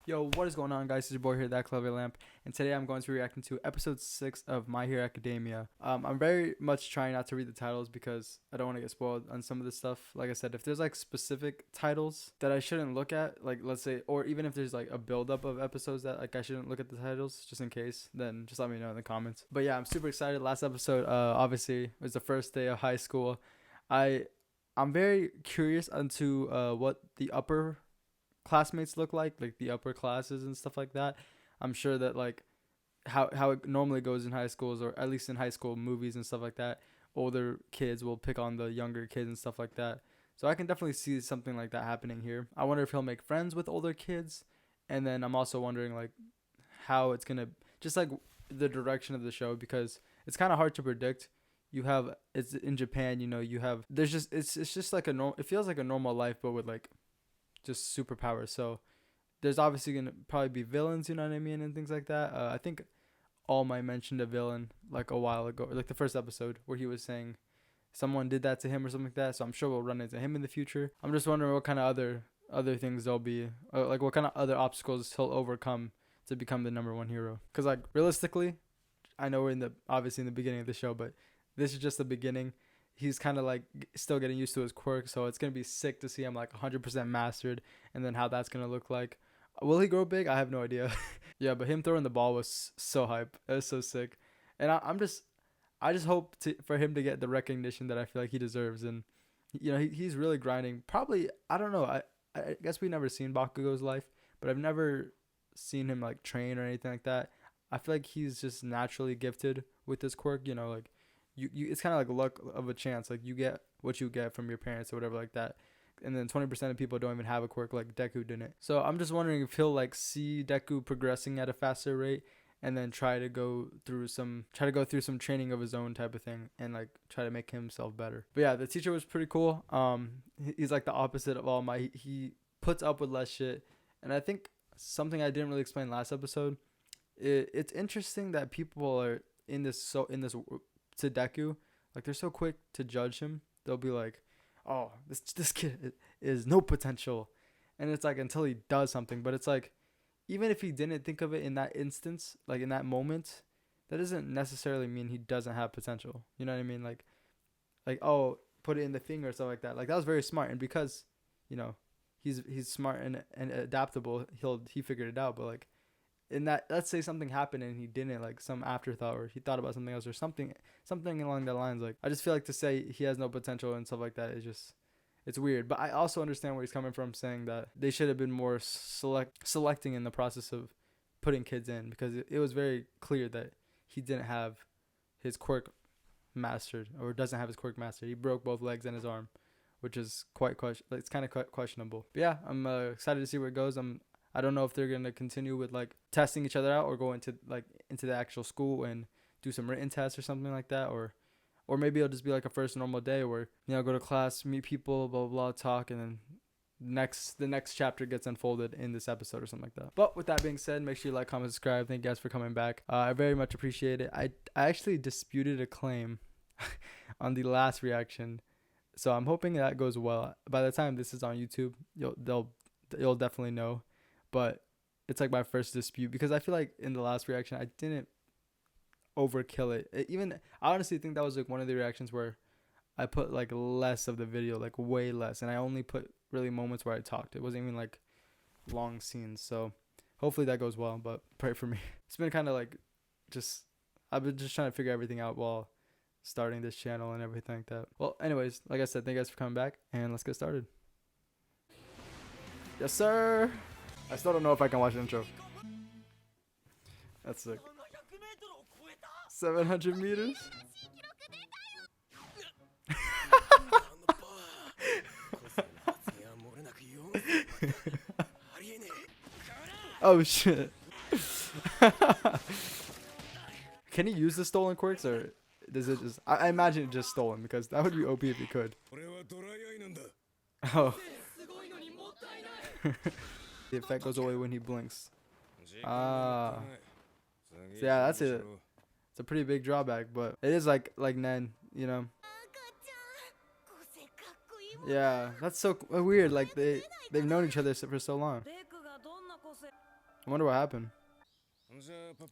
Yo, what is going on, guys? It's your boy here, That Clever Lamp, and today I'm going to be reacting to episode 6 of My Hero Academia. I'm very much trying not to read the titles because I don't want to get spoiled on some of this stuff. Like I said, if there's like specific titles that I shouldn't look at, like let's say, or even if there's like a buildup of episodes that like I shouldn't look at the titles just in case, then just let me know in the comments. But yeah, I'm super excited. Last episode, obviously, was the first day of high school. I'm very curious into what the upper classmates look like the upper classes and stuff like that. I'm sure that like how it normally goes in high schools, or at least in high school movies and stuff like that, older kids will pick on the younger kids and stuff like that. So I can definitely see something like that happening here. I wonder if he'll make friends with older kids, and then I'm also wondering like how it's gonna just like the direction of the show, because it's kind of hard to predict. It's in Japan, you have there's just it's just like it feels like a normal life, but with like just superpowers. So there's obviously gonna probably be villains, you know what I mean, and things like that. I think All Might mentioned a villain like a while ago, like the first episode, where he was saying someone did that to him or something like that. So I'm sure we'll run into him in the future. I'm just wondering what kind of other things there'll be, like what kind of other obstacles he'll overcome to become the #1 hero. Because like realistically, I know we're obviously in the beginning of the show, but this is just the beginning. He's kind of like still getting used to his quirk, so it's gonna be sick to see him like 100% mastered, and then how that's gonna look like. Will he grow big? I have no idea. Yeah, but him throwing the ball was so hype. It was so sick, and I just hope for him to get the recognition that I feel like he deserves, and he's really grinding. Probably, I don't know. I guess we've never seen Bakugo's life, but I've never seen him like train or anything like that. I feel like he's just naturally gifted with this quirk. Like it's kind of like luck of a chance. Like you get what you get from your parents or whatever like that. And then 20% of people don't even have a quirk, like DEKU didn't. So I'm just wondering if he'll like see DEKU progressing at a faster rate, and then try to go through some training of his own type of thing, and like try to make himself better. But yeah, the teacher was pretty cool. He's like the opposite of All Might. He puts up with less shit. And I think something I didn't really explain last episode, it's interesting that people are in this to DEKU, like they're so quick to judge him. They'll be like, "Oh, this kid is no potential," and it's like until he does something. But it's like even if he didn't think of it in that instance, like in that moment, that doesn't necessarily mean he doesn't have potential. You know what I mean? Like oh, put it in the thing or stuff like that. Like that was very smart, and because he's smart and adaptable, he figured it out. But like in that, let's say something happened and he didn't, like some afterthought, or he thought about something else or something along that lines. Like I just feel like to say he has no potential and stuff like that is just, it's weird. But I also understand where he's coming from, saying that they should have been more selecting in the process of putting kids in, because it was very clear that he didn't have his quirk mastered, or doesn't have his quirk mastered. He broke both legs and his arm, which is it's kind of questionable. But yeah, I'm excited to see where it goes. I don't know if they're gonna continue with like testing each other out, or go into the actual school and do some written tests or something like that, or maybe it'll just be like a first normal day where go to class, meet people, blah blah blah, talk, and then the next chapter gets unfolded in this episode or something like that. But with that being said, make sure you like, comment, subscribe. Thank you guys for coming back. I very much appreciate it. I actually disputed a claim on the last reaction, so I'm hoping that goes well. By the time this is on YouTube, you'll definitely know. But it's like my first dispute, because I feel like in the last reaction I didn't overkill it. I honestly think that was like one of the reactions where I put like less of the video, like way less, and I only put really moments where I talked. It wasn't even like long scenes. So hopefully that goes well, but pray for me. It's been kind of like I've been just trying to figure everything out while starting this channel and everything like that. Well, anyways, like I said, thank you guys for coming back, and let's get started. Yes, sir. I still don't know if I can watch the intro. That's sick. 700 meters? Oh shit. Can he use the stolen quirks, or does it just... I imagine it just stolen, because that would be OP if he could. Oh. The effect goes away when he blinks. Ah. So yeah, that's it. It's a pretty big drawback, but it is like Nen, Yeah, that's so weird. Like they've known each other for so long. I wonder what happened.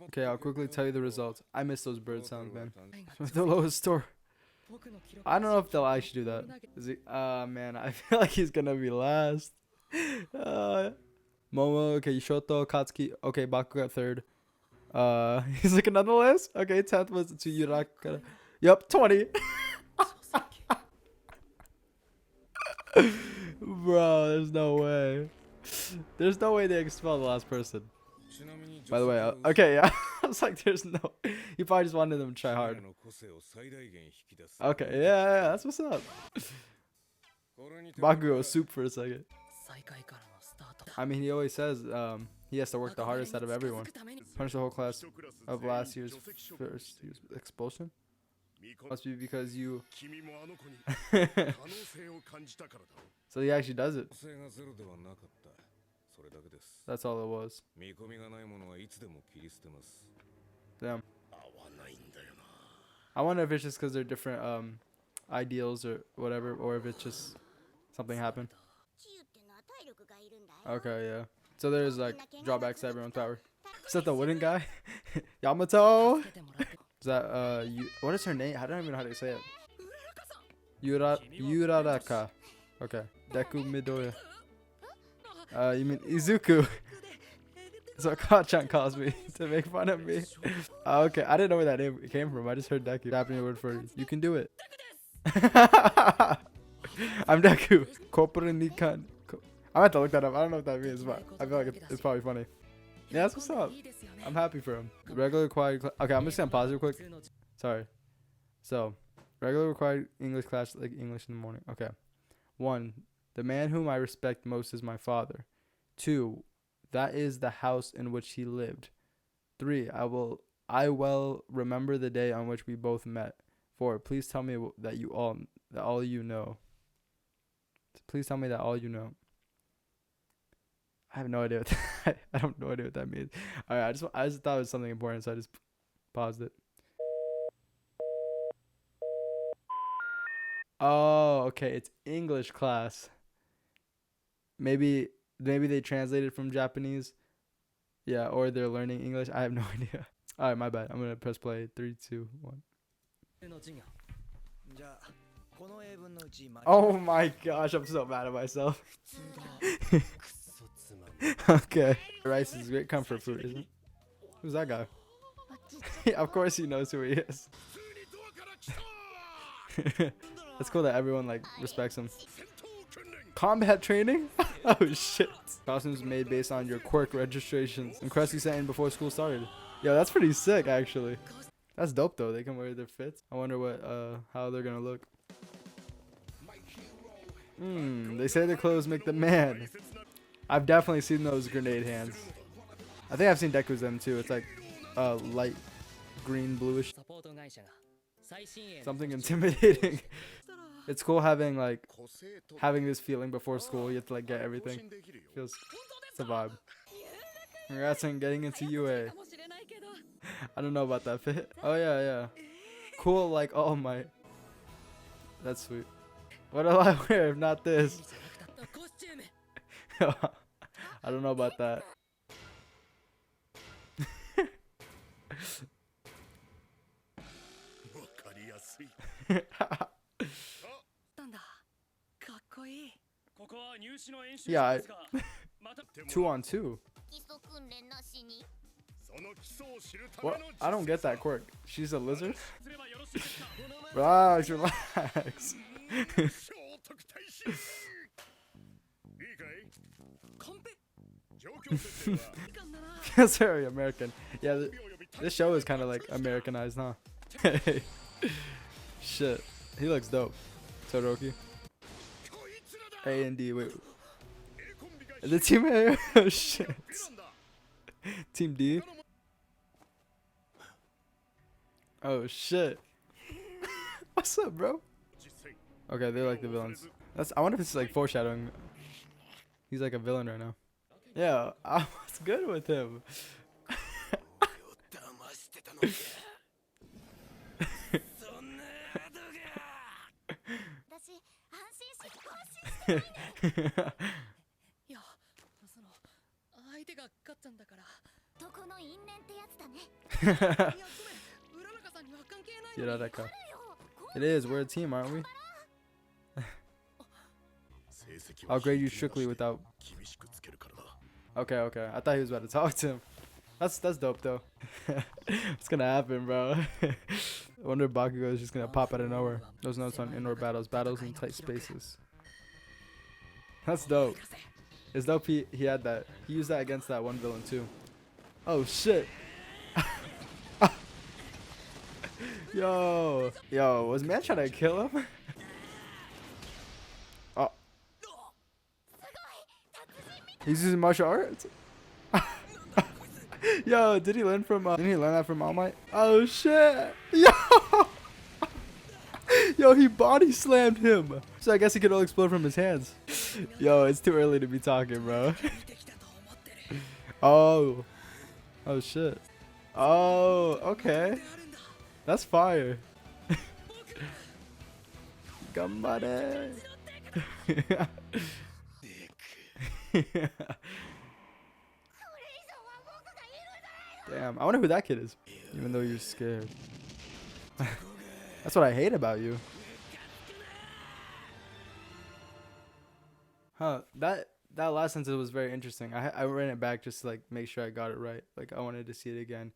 Okay, I'll quickly tell you the results. I miss those bird sounds, man. The lowest score. I don't know if they'll actually do that. Is he? Man, I feel like he's gonna be last. Momo, okay, Shoto, Katsuki, okay, Baku got third. He's like another list? Okay, 10th was to Yuraka. Yep, 20. Bro, there's no way. There's no way they expel the last person. By the way, okay, yeah. I was like, there's no. He probably just wanted them to try hard. Okay, yeah, that's what's up. Bakugo soup for a second. I mean, he always says he has to work the hardest out of everyone. Punish the whole class of last year's first year's expulsion. Must be because you. So he actually does it. That's all it was. Damn. I wonder if it's just because they're different ideals or whatever, or if it's just something happened. Okay, yeah. So there's like drawbacks to everyone's power. Except the wooden guy. Yamato! Is that, what is her name? I don't even know how to say it. Yuraraka. Okay. Deku Midoriya. You mean Izuku? So Kachan calls me to make fun of me. Okay, I didn't know where that name came from. I just heard Deku. Japanese word for you can do it. I'm Deku. Corporal Nikan. I have to look that up. I don't know what that means, but I feel like it's probably funny. Yeah, that's what's up. I'm happy for him. Regular required okay, I'm just gonna pause real quick. Sorry. So, regular required English class, like English in the morning. Okay. 1. The man whom I respect most is my father. 2. That is the house in which he lived. 3. I well remember the day on which we both met. 4. Please tell me that all you know. Please tell me that all you know. I have no idea what that, I don't know what that means. All right, I just thought it was something important, so I just paused it. Oh, okay, it's English class. Maybe they translated from Japanese. Yeah, or they're learning English. I have no idea. All right, my bad. I'm gonna press play. 3, 2, 1. Oh my gosh, I'm so mad at myself. Okay. Rice is great comfort food, isn't it? Who's that guy? Of course he knows who he is. It's cool that everyone like respects him. Combat training? Oh shit. Costumes made based on your quirk registrations and quests you sent in before school started. Yo, that's pretty sick actually. That's dope though. They can wear their fits. I wonder what how they're gonna look. They say the clothes make the man. I've definitely seen those grenade hands. I think I've seen Deku's them too. It's like light green bluish. Something intimidating. It's cool having this feeling before school. You have to like get everything. It's a vibe. Congrats on getting into UA. I don't know about that fit. Oh yeah. Cool like All Might. That's sweet. What do I wear if not this? I don't know about that. Yeah, 2 on 2. What? I don't get that quirk. She's a lizard? Relax. That's very American. Yeah, this show is kind of like Americanized, huh? Shit. He looks dope. Todoroki. A and D. Wait. The team A? Oh shit. Team D? Oh shit. What's up, bro? Okay, they're like the villains. I wonder if it's like foreshadowing. He's like a villain right now. Yeah, what's good with him? Hirareka. It is. We're a team, aren't we? I'll grade you strictly without. Okay, okay. I thought he was about to talk to him. That's dope though. What's gonna happen, bro? I wonder if Bakugo is just gonna pop out of nowhere. Those notes on indoor battles, battles in tight spaces. That's dope. It's dope he had that. He used that against that one villain too. Oh shit. Yo, was man trying to kill him? Oh, he's using martial arts. Yo, did he learn from? Didn't he learn that from All Might? Oh shit! Yo, yo, he body slammed him. So I guess he could all explode from his hands. Yo, it's too early to be talking, bro. Oh, oh shit. Oh, okay. That's fire. Gambare. Damn, I wonder who that kid is. Even though you're scared. That's what I hate about you. Huh, that last sentence was very interesting. I ran it back just to like make sure I got it right. Like I wanted to see it again.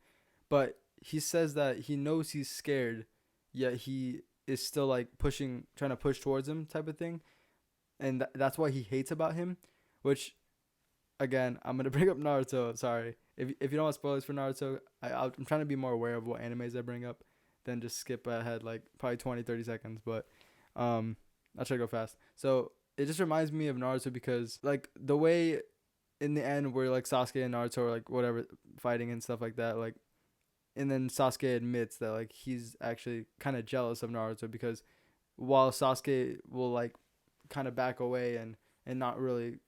But he says that he knows he's scared, yet he is still like trying to push towards him type of thing. And that's what he hates about him, which again, I'm going to bring up Naruto. Sorry. If you don't want spoilers for Naruto, I'm trying to be more aware of what animes I bring up than just skip ahead like probably 20-30 seconds, but I'll try to go fast. So it just reminds me of Naruto because like the way in the end where like Sasuke and Naruto are like whatever fighting and stuff like that, like, and then Sasuke admits that like he's actually kind of jealous of Naruto because while Sasuke will like kind of back away and not really,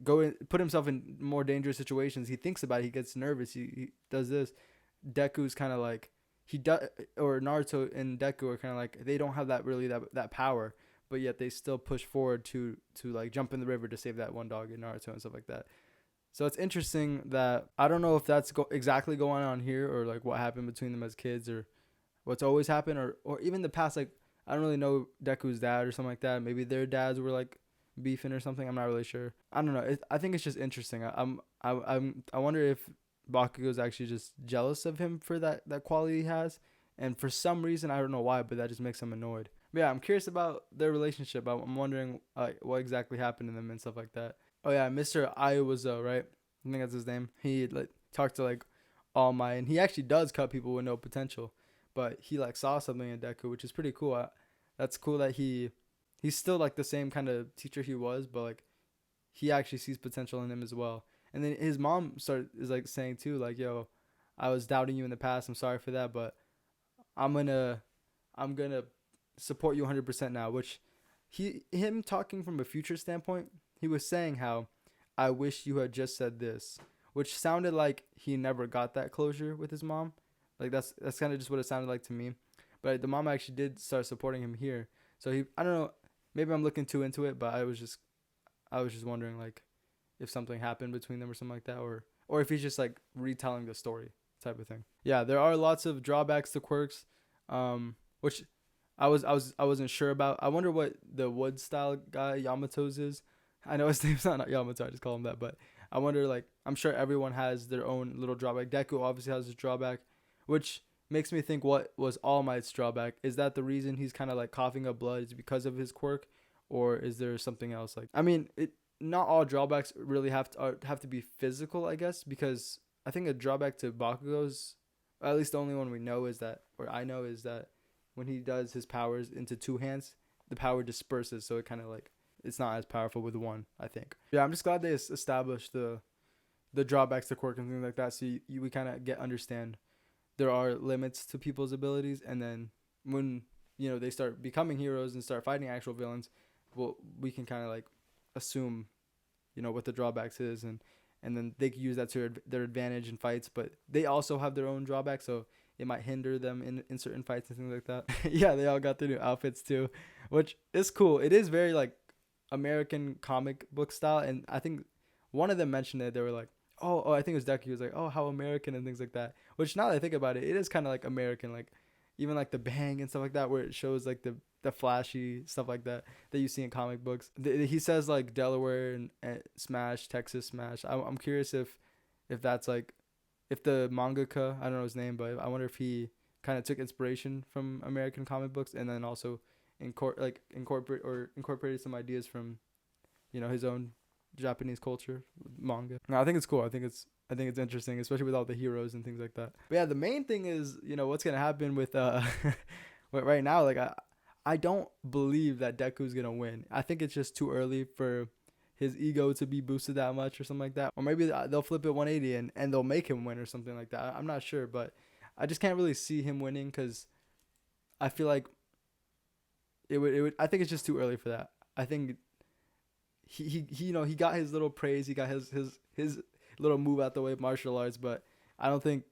go in, put himself in more dangerous situations, he thinks about it, he gets nervous, he does this. Deku's kind of like or Naruto and Deku are kind of like they don't have that power, but yet they still push forward to like jump in the river to save that one dog in Naruto and stuff like that. So it's interesting that I don't know if that's exactly going on here or like what happened between them as kids or what's always happened or even the past. Like I don't really know Deku's dad or something like that. Maybe their dads were like beefing or something. I'm not really sure. I don't know. I think it's just interesting. I wonder if Bakugo's actually just jealous of him for that quality he has, and for some reason I don't know why, but that just makes him annoyed. But yeah, I'm curious about their relationship. I'm wondering what exactly happened to them and stuff like that. Oh yeah, Mr. Aiwazo, right? I think that's his name. He like talked to like All Might, and he actually does cut people with no potential, but he like saw something in Deku, which is pretty cool. That's cool that he's still like the same kind of teacher he was, but like he actually sees potential in him as well. And then his mom is like saying too, like, yo, I was doubting you in the past. I'm sorry for that, but I'm gonna support you 100% now. Which him talking from a future standpoint, he was saying how I wish you had just said this, which sounded like he never got that closure with his mom. Like that's kind of just what it sounded like to me. But the mom actually did start supporting him here. So I don't know, maybe I'm looking too into it, but I was just wondering like if something happened between them or something like that, or if he's just like retelling the story type of thing. Yeah, there are lots of drawbacks to quirks, which I wasn't sure about. I wonder what the wood style guy Yamato's is. I know his name's not Yamato, I just call him that, but I wonder, like, I'm sure everyone has their own little drawback. Deku obviously has his drawback, which makes me think, what was All Might's drawback? Is that the reason he's kind of like coughing up blood is because of his quirk, or is there something else? Like, I mean, not all drawbacks really have to be physical, I guess, because I think a drawback to Bakugo's, at least the only one we know is that, or I know is that when he does his powers into two hands, the power disperses, so it kind of like, it's not as powerful with one, I think. Yeah, I'm just glad they established the drawbacks to quirk and things like that, so we kind of understand there are limits to people's abilities, and then when they start becoming heroes and start fighting actual villains, well, we can kind of like assume what the drawbacks is, and then they can use that to their advantage in fights, but they also have their own drawbacks, so it might hinder them in certain fights and things like that. Yeah, they all got their new outfits too, which is cool. It is very like American comic book style, and I think one of them mentioned it. They were like, oh, I think it was Deku. He was like, oh, how American and things like that. Which now that I think about it, it is kind of like American, like even like the bang and stuff like that, where it shows like the flashy stuff like that you see in comic books. He says like Delaware and Smash, Texas Smash. I'm curious if that's like if the mangaka, I don't know his name, but I wonder if he kind of took inspiration from American comic books and then also incorporated some ideas from his own Japanese culture manga. No, I think it's cool. I think it's interesting, especially with all the heroes and things like that. But yeah, the main thing is what's gonna happen with right now. Like I don't believe that Deku's gonna win. I think it's just too early for his ego to be boosted that much or something like that. Or maybe they'll flip it 180 and they'll make him win or something like that. I'm not sure, but I just can't really see him winning because I feel like it would. I think it's just too early for that. I think he he got his little praise. He got his little move out the way of martial arts, but I don't think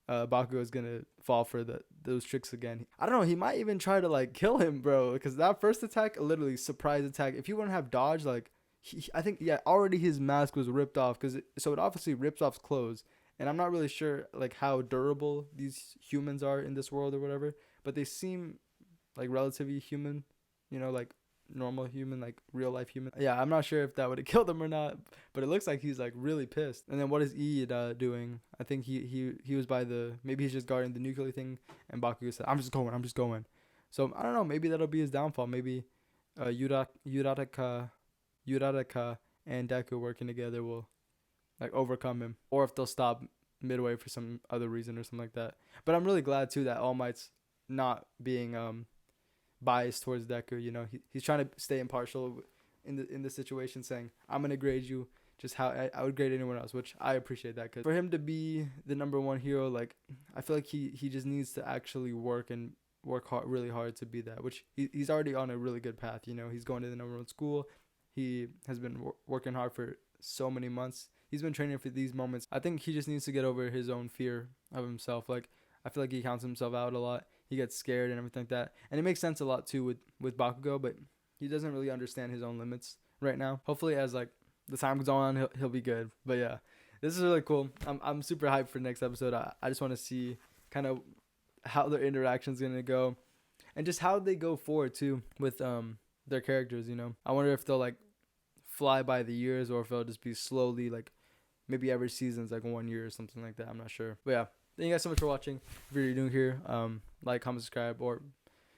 Bakugo is gonna fall for those tricks again. I don't know. He might even try to like kill him, bro, because that first attack, literally surprise attack. If he wouldn't have dodged, like I think already his mask was ripped off so it obviously rips off clothes, and I'm not really sure like how durable these humans are in this world or whatever, but they seem like relatively human, like normal human, like real life human. Yeah, I'm not sure if that would have killed him or not, but it looks like he's like really pissed. And then what is Iida doing? I think he was by maybe he's just guarding the nuclear thing, and Bakugo said, I'm just going. So I don't know, maybe that'll be his downfall. Maybe Uraraka and Deku working together will like overcome him, or if they'll stop midway for some other reason or something like that. But I'm really glad too that All Might's not being biased towards Deku. He's trying to stay impartial in the situation, saying I'm gonna grade you just how I would grade anyone else, which I appreciate that, because for him to be the number one hero, like I feel like he just needs to actually work hard, really hard to be that, which he's already on a really good path. He's going to the number one school. He has been working hard for so many months. He's been training for these moments. I think he just needs to get over his own fear of himself. Like I feel like he counts himself out a lot. He gets scared and everything like that. And it makes sense a lot too with Bakugo, but he doesn't really understand his own limits right now. Hopefully as like the time goes on, he'll be good. But yeah, this is really cool. I'm super hyped for the next episode. I just want to see kind of how their interaction's going to go and just how they go forward too with their characters, I wonder if they'll like fly by the years or if it'll just be slowly, like maybe every season's like 1 year or something like that. I'm not sure. But yeah, thank you guys so much for watching. If you're new here, like, comment, subscribe, or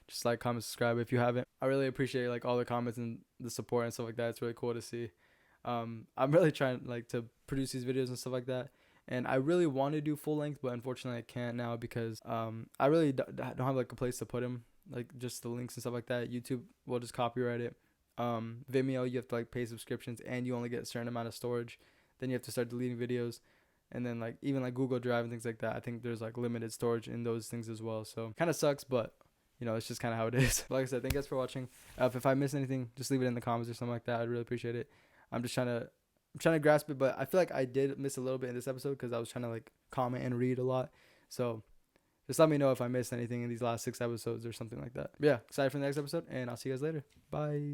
just like, comment, subscribe if you haven't. I really appreciate like all the comments and the support and stuff like that. It's really cool to see. I'm really trying like to produce these videos and stuff like that, and I really want to do full length, but unfortunately I can't now because I really don't have like a place to put them, like just the links and stuff like that. YouTube will just copyright it. Vimeo, you have to like pay subscriptions and you only get a certain amount of storage. Then you have to start deleting videos. And then like even like Google Drive and things like that, I think there's like limited storage in those things as well. So kind of sucks, but it's just kind of how it is. Like I said, thank you guys for watching. If I miss anything, just leave it in the comments or something like that. I'd really appreciate it. I'm trying to grasp it, but I feel like I did miss a little bit in this episode because I was trying to like comment and read a lot. So just let me know if I missed anything in these last 6 episodes or something like that. But yeah, excited for the next episode, and I'll see you guys later. Bye.